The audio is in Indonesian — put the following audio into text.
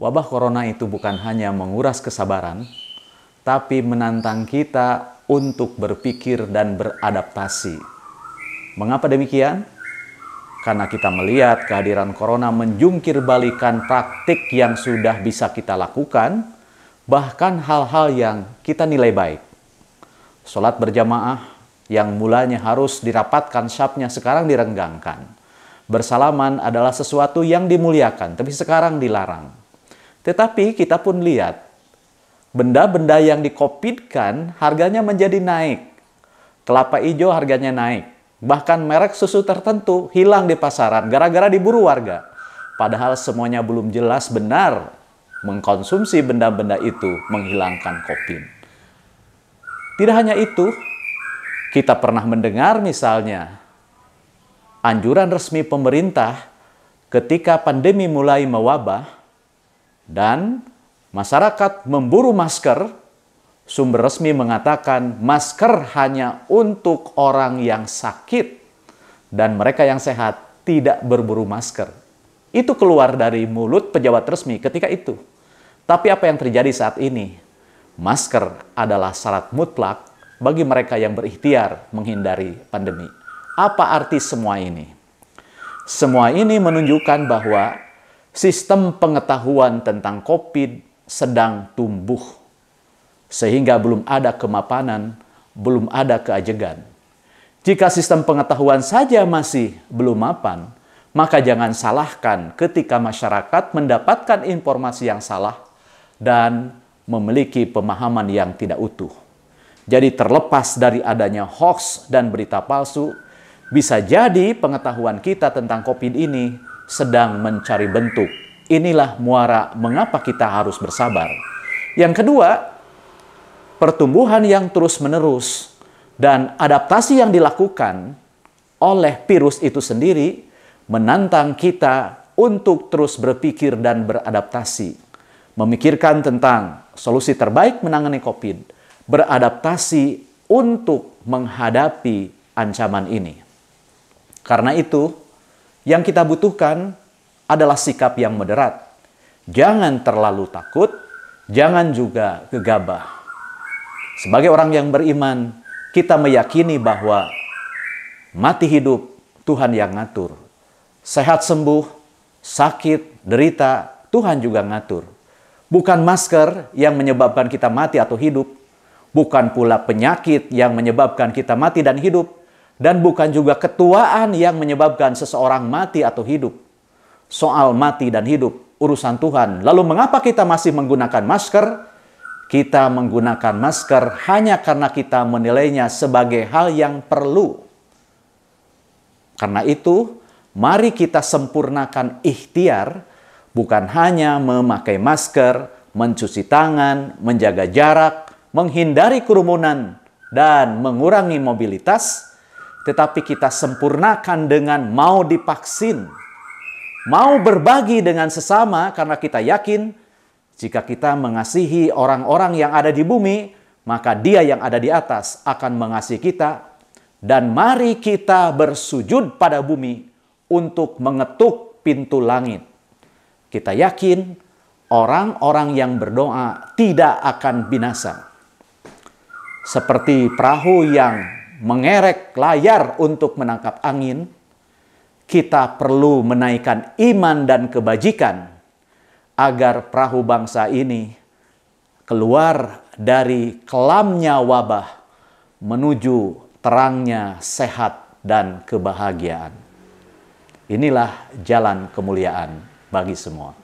Wabah corona itu bukan hanya menguras kesabaran, tapi menantang kita untuk berpikir dan beradaptasi. Mengapa demikian? Karena kita melihat kehadiran corona menjungkir balikan praktik yang sudah bisa kita lakukan, bahkan hal-hal yang kita nilai baik. Sholat berjamaah yang mulanya harus dirapatkan syafnya sekarang direnggangkan. Bersalaman adalah sesuatu yang dimuliakan, tapi sekarang dilarang. Tetapi kita pun lihat, benda-benda yang dikopidkan harganya menjadi naik. Kelapa hijau harganya naik. Bahkan merek susu tertentu hilang di pasaran gara-gara diburu warga. Padahal semuanya belum jelas benar mengkonsumsi benda-benda itu menghilangkan COVID. Tidak hanya itu, kita pernah mendengar misalnya anjuran resmi pemerintah ketika pandemi mulai mewabah dan masyarakat memburu masker. Sumber resmi mengatakan masker hanya untuk orang yang sakit dan mereka yang sehat tidak berburu masker. Itu keluar dari mulut pejabat resmi ketika itu. Tapi apa yang terjadi saat ini? Masker adalah syarat mutlak bagi mereka yang berikhtiar menghindari pandemi. Apa arti semua ini? Semua ini menunjukkan bahwa sistem pengetahuan tentang COVID sedang tumbuh. Sehingga belum ada kemapanan, belum ada keajegan. Jika sistem pengetahuan saja masih belum mapan, maka jangan salahkan ketika masyarakat mendapatkan informasi yang salah dan memiliki pemahaman yang tidak utuh. Jadi terlepas dari adanya hoax dan berita palsu, bisa jadi pengetahuan kita tentang COVID ini sedang mencari bentuk. Inilah muara mengapa kita harus bersabar. Yang kedua, pertumbuhan yang terus-menerus dan adaptasi yang dilakukan oleh virus itu sendiri menantang kita untuk terus berpikir dan beradaptasi. Memikirkan tentang solusi terbaik menangani COVID, beradaptasi untuk menghadapi ancaman ini. Karena itu, yang kita butuhkan adalah sikap yang moderat. Jangan terlalu takut, jangan juga gegabah. Sebagai orang yang beriman, kita meyakini bahwa mati hidup Tuhan yang ngatur. Sehat sembuh, sakit, derita, Tuhan juga ngatur. Bukan masker yang menyebabkan kita mati atau hidup. Bukan pula penyakit yang menyebabkan kita mati dan hidup. Dan bukan juga ketuaan yang menyebabkan seseorang mati atau hidup. Soal mati dan hidup, urusan Tuhan. Lalu mengapa kita masih menggunakan masker? Kita menggunakan masker hanya karena kita menilainya sebagai hal yang perlu. Karena itu, mari kita sempurnakan ikhtiar, bukan hanya memakai masker, mencuci tangan, menjaga jarak, menghindari kerumunan, dan mengurangi mobilitas, tetapi kita sempurnakan dengan mau divaksin, mau berbagi dengan sesama karena kita yakin jika kita mengasihi orang-orang yang ada di bumi, maka Dia yang ada di atas akan mengasihi kita. Dan mari kita bersujud pada bumi untuk mengetuk pintu langit. Kita yakin orang-orang yang berdoa tidak akan binasa. Seperti perahu yang mengerek layar untuk menangkap angin, kita perlu menaikkan iman dan kebajikan agar perahu bangsa ini keluar dari kelamnya wabah menuju terangnya sehat dan kebahagiaan. Inilah jalan kemuliaan bagi semua.